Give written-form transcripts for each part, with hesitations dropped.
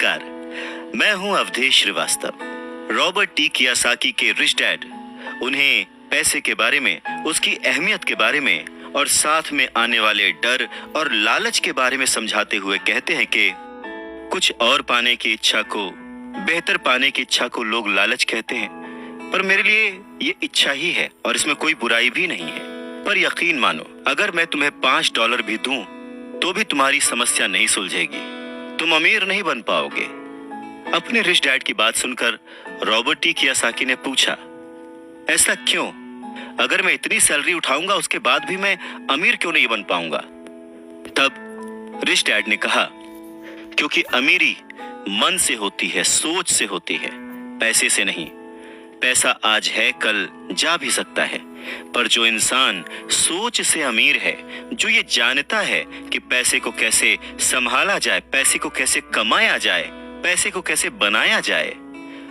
नमस्कार, मैं हूं Awadhesh Srivastava. Robert T Kiyosaki के रिच डैड उन्हें पैसे के बारे में, उसकी अहमियत के बारे में और साथ में आने वाले डर और लालच के बारे में समझाते हुए कहते हैं कि कुछ और पाने की इच्छा को, बेहतर पाने की इच्छा को लोग लालच कहते हैं, पर मेरे लिए ये इच्छा ही है और इसमें कोई बुराई भी नहीं है। पर यकीन मानो, अगर मैं तुम्हें $5 भी दूं तो भी तुम्हारी समस्या नहीं सुलझेगी, तुम अमीर नहीं बन पाओगे। अपने रिच डैड की बात सुनकर रॉबर्ट टी कियोसाकी ने पूछा, ऐसा क्यों? अगर मैं इतनी सैलरी उठाऊंगा उसके बाद भी मैं अमीर क्यों नहीं बन पाऊंगा? तब रिच डैड ने कहा, क्योंकि अमीरी मन से होती है, सोच से होती है, पैसे से नहीं। पैसा आज है, कल जा भी सकता है, पर जो इंसान सोच से अमीर है, जो ये जानता है कि पैसे को कैसे संभाला जाए, पैसे को कैसे कमाया जाए, पैसे को कैसे बनाया जाए,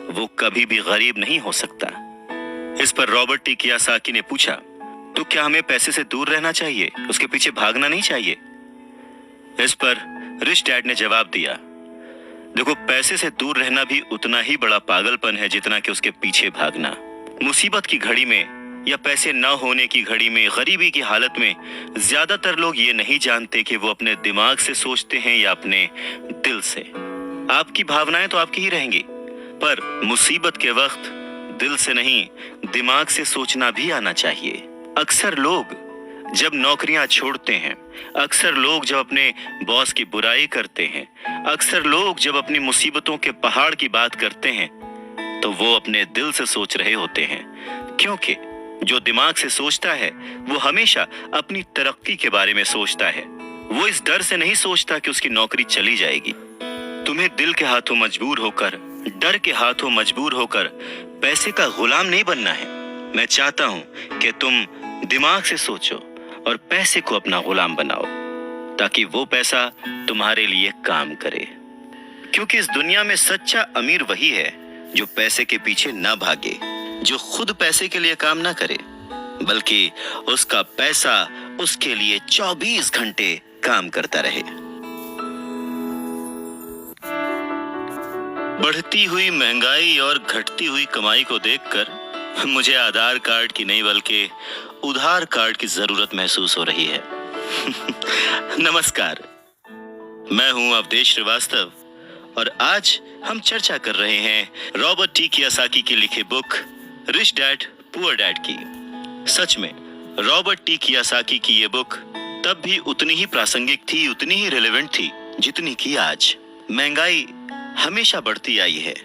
वो कभी भी गरीब नहीं हो सकता। इस पर रॉबर्ट टी कियोसाकी ने पूछा, तो क्या हमें पैसे से दूर रहना चाहिए, उसके पीछे भागना नहीं चाहिए? इस पर रिच डैड ने जवाब दिया, देखो, पैसे से दूर रहना भी उतना ही बड़ा पागलपन है जितना कि उसके पीछे भागना। मुसीबत की घड़ी में या पैसे न होने की घड़ी में, गरीबी की हालत में ज्यादातर लोग ये नहीं जानते कि वो अपने दिमाग से सोचते हैं या अपने दिल से। आपकी भावनाएं तो आपकी ही रहेंगी, पर मुसीबत के वक्त दिल से नहीं, दिमाग से सोचना भी आना चाहिए। अक्सर लोग जब नौकरियां छोड़ते हैं, अक्सर लोग जब अपने बॉस की बुराई करते हैं, अक्सर लोग जब अपनी मुसीबतों के पहाड़ की बात करते हैं, तो वो अपने दिल से सोच रहे होते हैं, क्योंकि जो दिमाग से सोचता है वो हमेशा अपनी तरक्की के बारे में सोचता है। वो इस डर से नहीं सोचता कि उसकी नौकरी चली जाएगी। तुम्हें दिल के हाथों मजबूर होकर, डर के हाथों मजबूर होकर पैसे का गुलाम नहीं बनना है। मैं चाहता हूं कि तुम दिमाग से सोचो और पैसे को अपना गुलाम बनाओ, ताकि वो पैसा तुम्हारे लिए काम करे। क्योंकि इस दुनिया में सच्चा अमीर वही है जो पैसे के पीछे ना भागे, जो खुद पैसे के लिए काम ना करे, बल्कि उसका पैसा उसके लिए 24 घंटे काम करता रहे। बढ़ती हुई महंगाई और घटती हुई कमाई को देखकर मुझे आधार कार्ड की नहीं बल्कि उधार कार्ड की जरूरत महसूस हो रही है। नमस्कार, मैं हूं अवधेश श्रीवास्तव और आज हम चर्चा कर रहे हैं रॉबर्ट टी कियोसाकी की लिखी book rich dad poor dad की। सच में रॉबर्ट टी कियोसाकी की ये बुक तब भी उतनी ही प्रासंगिक थी, उतनी ही रिलेवेंट थी जितनी कि आज। महंगाई हमेशा बढ़ती आई है,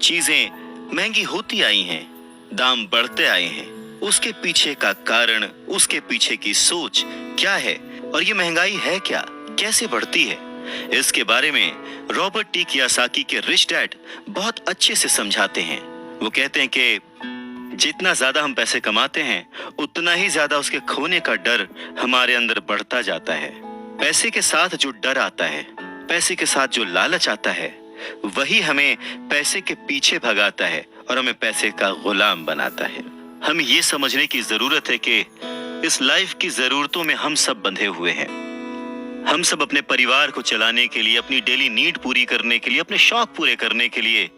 चीजें महंगी होती आई हैं, दाम बढ़ते आए हैं। उसके पीछे का कारण, उसके पीछे की सोच क्या है और ये महंगाई है क्या, कैसे बढ़ती है, इसके बारे में रॉबर्ट टी कियोसाकी के रिच डैड बहुत अच्छे से समझाते हैं। वो कहते हैं कि जितना ज्यादा हम पैसे कमाते हैं उतना ही ज्यादा उसके खोने का डर हमारे अंदर बढ़ता जाता है। पैसे के साथ जो डर आता है, पैसे के साथ जो लालच आता है, वही हमें पैसे के पीछे भगाता है और हमें पैसे का गुलाम बनाता है। हमें ये समझने की जरूरत है कि इस लाइफ की जरूरतों में हम सब बंधे हुए हैं। हम सब अपने परिवार को चलाने के लिए, अपनी डेली नीड पूरी करने के लिए, अपने शौक पूरे करने के लिए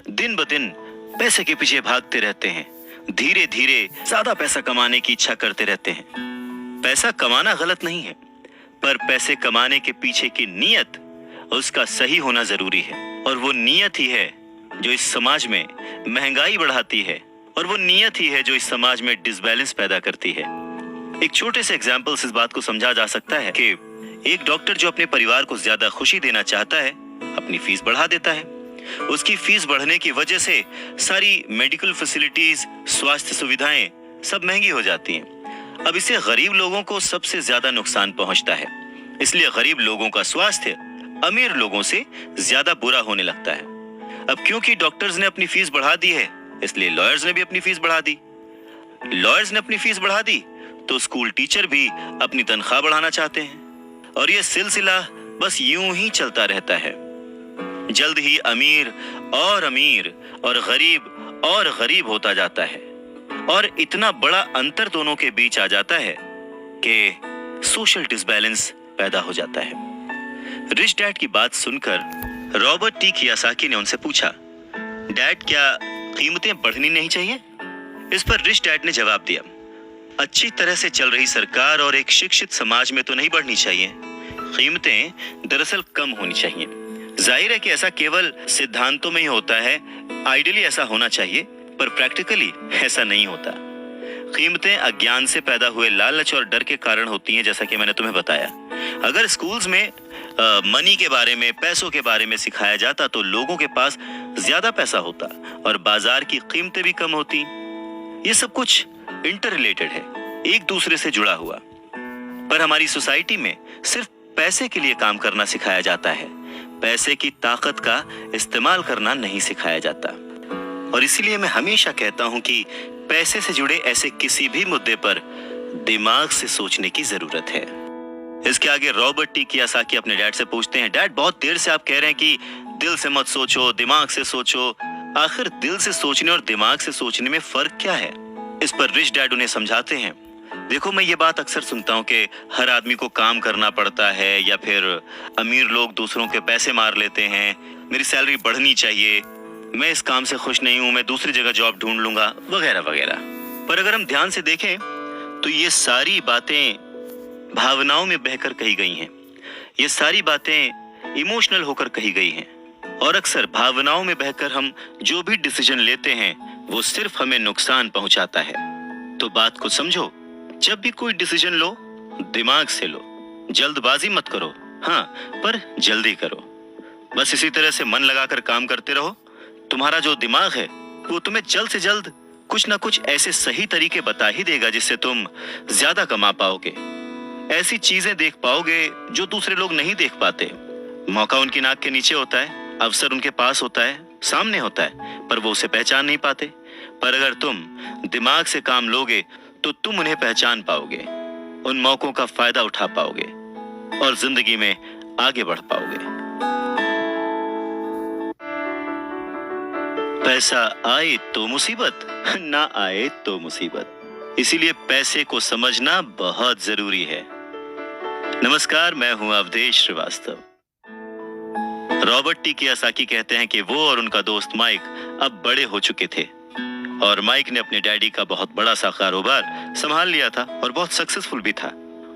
दिन ब दिन पैसे के पीछे भागते रहते हैं। धीरे धीरे ज्यादा पैसा कमाने की इच्छा करते रहते हैं। पैसा कमाना गलत नहीं है, पर पैसे कमाने के पीछे की नीयत, उसका सही होना जरूरी है। और वो नीयत ही है जो इस समाज में महंगाई बढ़ाती है, और वो नीयत ही है जो इस समाज में डिसबैलेंस पैदा करती है। एक छोटे से एग्जाम्पल से इस बात को समझा जा सकता है कि एक डॉक्टर जो अपने परिवार को ज्यादा खुशी देना चाहता है, अपनी फीस बढ़ा देता है। उसकी फीस बढ़ने की वजह से सारी मेडिकल फैसिलिटीज, स्वास्थ्य सुविधाएं सब महंगी हो जाती हैं। अब इससे गरीब लोगों को सबसे ज्यादा नुकसान पहुंचता है। इसलिए गरीब लोगों का स्वास्थ्य अमीर लोगों से ज्यादा बुरा होने लगता है। अब क्योंकि डॉक्टर्स ने अपनी फीस बढ़ा दी है, इसलिए लॉयर्स ने भी अपनी फीस बढ़ा दी। लॉयर्स ने अपनी फीस बढ़ा दी तो स्कूल टीचर भी अपनी तनख्वाह बढ़ाना चाहते हैं, और यह सिलसिला बस यूं ही चलता रहता है। जल्द ही अमीर और गरीब होता जाता है, और इतना बड़ा अंतर दोनों के बीच आ जाता है कि सोशल डिसबैलेंस पैदा हो जाता है। रिच डैड की बात सुनकर रॉबर्ट टी कियासाकी ने उनसे पूछा, डैड क्या कीमतें बढ़नी नहीं चाहिए? इस पर रिच डैड ने जवाब दिया, अच्छी तरह से चल रही सरकार और एक शिक्षित समाज में तो नहीं बढ़नी चाहिए, कीमतें दरअसल कम होनी चाहिए। जाहिर है कि ऐसा केवल सिद्धांतों में ही होता है, आइडियली ऐसा होना चाहिए, पर प्रैक्टिकली ऐसा नहीं होता। कीमतें अज्ञान से पैदा हुए लालच और डर के कारण होती हैं, जैसा कि मैंने तुम्हें बताया। अगर स्कूल्स में मनी के बारे में, पैसों के बारे में सिखाया जाता तो लोगों के पास ज्यादा पैसा होता और बाजार की कीमतें भी कम होती। ये सब कुछ इंटर रिलेटेड है, एक दूसरे से जुड़ा हुआ। पर हमारी सोसाइटी में सिर्फ पैसे के लिए काम करना सिखाया जाता है, पैसे की ताकत का इस्तेमाल करना नहीं सिखाया जाता। और इसीलिए मैं हमेशा कहता हूं कि पैसे से जुड़े ऐसे किसी भी मुद्दे पर दिमाग से सोचने की जरूरत है। इसके आगे रॉबर्ट टी कियासाकी अपने डैड से पूछते हैं, डैड बहुत देर से आप कह रहे हैं कि दिल से मत सोचो, दिमाग से सोचो, आखिर दिल से सोचने और दिमाग से सोचने में फर्क क्या है? इस पर रिच डैड उन्हें समझाते हैं, देखो मैं ये बात अक्सर सुनता हूँ कि हर आदमी को काम करना पड़ता है, या फिर अमीर लोग दूसरों के पैसे मार लेते हैं, मेरी सैलरी बढ़नी चाहिए, मैं इस काम से खुश नहीं हूँ, मैं दूसरी जगह जॉब ढूंढ लूंगा, वगैरह वगैरह। पर अगर हम ध्यान से देखें तो ये सारी बातें भावनाओं में बहकर कही गई हैं, ये सारी बातें इमोशनल होकर कही गई हैं। और अक्सर भावनाओं में बहकर हम जो भी डिसीजन लेते हैं वो सिर्फ हमें नुकसान पहुंचाता है। तो बात को समझो, जब भी कोई डिसीजन लो दिमाग से लो, जल्दबाजी मत करो, हाँ पर जल्दी करो। बस इसी तरह से मन लगाकर काम करते रहो, तुम्हारा जो दिमाग है वो तुम्हें जल्द से जल्द कुछ ना कुछ ऐसे सही तरीके बता ही देगा जिससे तुम ज्यादा कमा पाओगे, ऐसी चीजें देख पाओगे जो दूसरे लोग नहीं देख पाते। मौका उनकी नाक के नीचे होता है, अवसर उनके पास होता है, सामने होता है, पर वो उसे पहचान नहीं पाते। पर अगर तुम दिमाग से काम लोगे तो तुम उन्हें पहचान पाओगे, उन मौकों का फायदा उठा पाओगे और जिंदगी में आगे बढ़ पाओगे। पैसा आए तो मुसीबत, ना आए तो मुसीबत, इसीलिए पैसे को समझना बहुत जरूरी है। नमस्कार, मैं हूं अवधेश श्रीवास्तव। रॉबर्ट टी कियासाकी कहते हैं कि वो और उनका दोस्त माइक अब बड़े हो चुके थे और माइक ने अपने डैडी का बहुत बड़ा सा कारोबार संभाल लिया था और बहुत सक्सेसफुल भी था।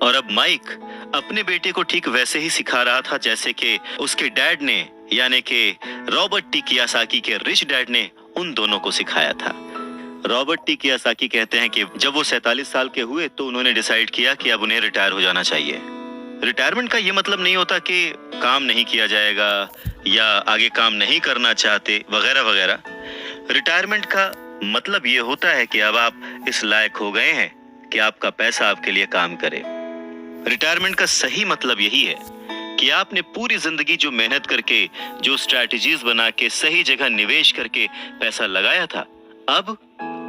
और अब माइक अपने बेटे को ठीक वैसे ही सिखा रहा था जैसे कि उसके डैड ने, यानी कि रॉबर्ट टी कियासाकी के रिच डैड ने उन दोनों को सिखाया था। रॉबर्ट टी कियासाकी कहते हैं कि जब वो 47 साल के हुए तो उन्होंने डिसाइड किया कि अब उन्हें रिटायर हो जाना चाहिए। रिटायरमेंट का ये मतलब नहीं होता कि काम नहीं किया जाएगा या आगे काम नहीं करना चाहते वगैरह वगैरह। रिटायरमेंट का मतलब ये होता है कि अब आप इस लायक हो गए हैं कि आपका पैसा आपके लिए काम करे। रिटायरमेंट का सही मतलब यही है कि आपने पूरी जिंदगी जो मेहनत करके, जो स्ट्रैटेजीज बना के, सही जगह निवेश करके पैसा लगाया था, अब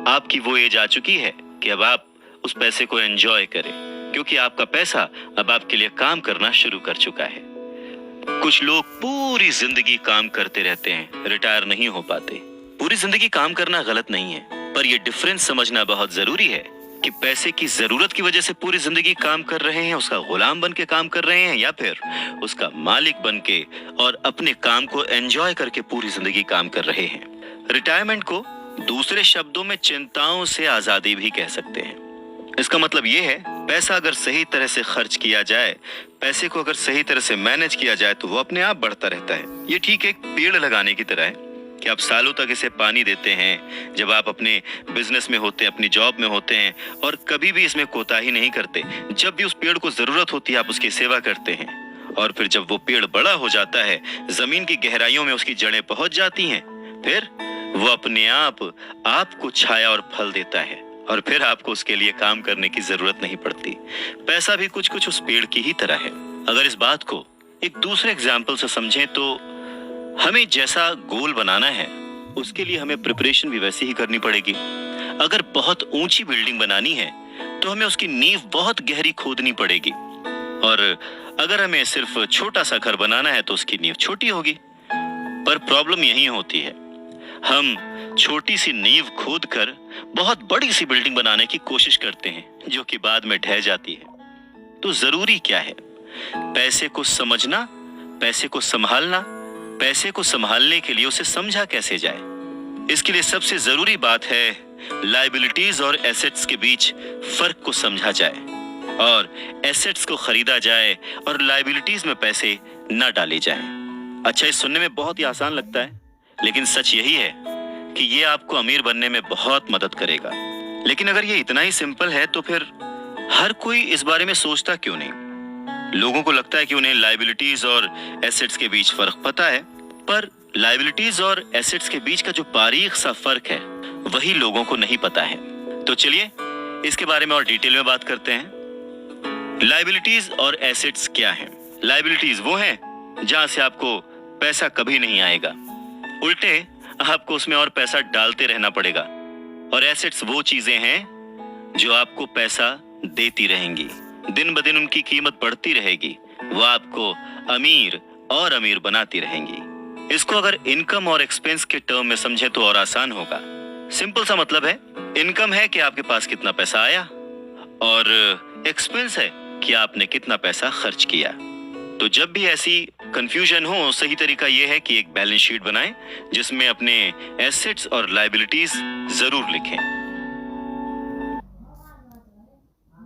आपकी वो एज आ चुकी है कि अब आप उस पैसे को एंजॉय करें, क्योंकि आपका पैसा अब आपके लिए काम करना शुरू कर चुका है। कुछ लोग पूरी जिंदगी काम करते रहते हैं, रिटायर नहीं हो पाते। पूरी जिंदगी काम करना गलत नहीं है, पर यह डिफरेंस समझना बहुत जरूरी है कि पैसे की जरूरत की वजह से पूरी जिंदगी काम कर रहे हैं, उसका गुलाम बन के काम कर रहे हैं, या फिर उसका मालिक बन के और अपने काम को एंजॉय करके पूरी जिंदगी काम कर रहे हैं। रिटायरमेंट को दूसरे शब्दों में चिंताओं से आजादी भी कह सकते हैं। इसका मतलब यह है, पैसा अगर सही तरह से खर्च किया जाए, पैसे को अगर सही तरह से मैनेज किया जाए तो वो अपने आप बढ़ता रहता है। ये ठीक एक पेड़ लगाने की तरह है कि आप सालों तक इसे पानी देते हैं। जब आप अपने बिजनेस में होते हैं, अपनी जॉब में होते हैं और कभी भी इसमें कोताही नहीं करते, जब भी उस पेड़ को जरूरत होती है आप उसकी सेवा करते हैं, और फिर जब वो पेड़ बड़ा हो जाता है, जमीन की गहराइयों में उसकी जड़ें पहुंच जाती हैं, फिर वो अपने आप आपको छाया और फल देता है और फिर आपको उसके लिए काम करने की जरूरत नहीं पड़ती। पैसा भी कुछ कुछ उस पेड़ की ही तरह है। अगर इस बात को एक दूसरे एग्जाम्पल से समझें तो हमें जैसा गोल बनाना है उसके लिए हमें प्रिपरेशन भी वैसी ही करनी पड़ेगी। अगर बहुत ऊंची बिल्डिंग बनानी है तो हमें उसकी नींव बहुत गहरी खोदनी पड़ेगी, और अगर हमें सिर्फ छोटा सा घर बनाना है तो उसकी नींव छोटी होगी। पर प्रॉब्लम यही होती है, हम छोटी सी नींव खोद कर बहुत बड़ी सी बिल्डिंग बनाने की कोशिश करते हैं जो कि बाद में ढह जाती है। तो जरूरी क्या है? पैसे को समझना, पैसे को संभालना, पैसे को संभालने के लिए उसे समझा कैसे जाए। इसके लिए सबसे जरूरी बात है लायबिलिटीज और एसेट्स के बीच फर्क को समझा जाए और एसेट्स को खरीदा जाए और लायबिलिटीज में पैसे न डाले जाएं। अच्छा, ये सुनने में बहुत ही आसान लगता है, लेकिन सच यही है कि ये आपको अमीर बनने में बहुत मदद करेगा। लेकिन अगर ये इतना ही सिंपल है तो फिर हर कोई इस बारे में सोचता क्यों नहीं? लोगों को लगता है कि उन्हें लायबिलिटीज और एसेट्स के बीच फर्क पता है, पर लायबिलिटीज और एसेट्स के बीच का जो बारीक सा फर्क है वही लोगों को नहीं पता है। तो चलिए इसके बारे में और डिटेल में बात करते हैं। लायबिलिटीज और एसेट्स क्या हैं? लायबिलिटीज वो हैं जहां से आपको पैसा कभी नहीं आएगा, उल्टे आपको उसमें और पैसा डालते रहना पड़ेगा। और एसेट्स वो चीजें हैं जो आपको पैसा देती रहेंगी, दिन ब दिन उनकी कीमत बढ़ती रहेगी, वो आपको अमीर और अमीर बनाती रहेंगी। इसको अगर इनकम और एक्सपेंस के टर्म में समझे तो और आसान होगा। सिंपल सा मतलब है, इनकम है कि आपके पास कितना पैसा आया और एक्सपेंस है कि आपने कितना पैसा खर्च किया। तो जब भी ऐसी कंफ्यूजन हो, सही तरीका यह है कि एक बैलेंस शीट बनाएं जिसमें अपने एसेट्स और लायबिलिटीज जरूर लिखें।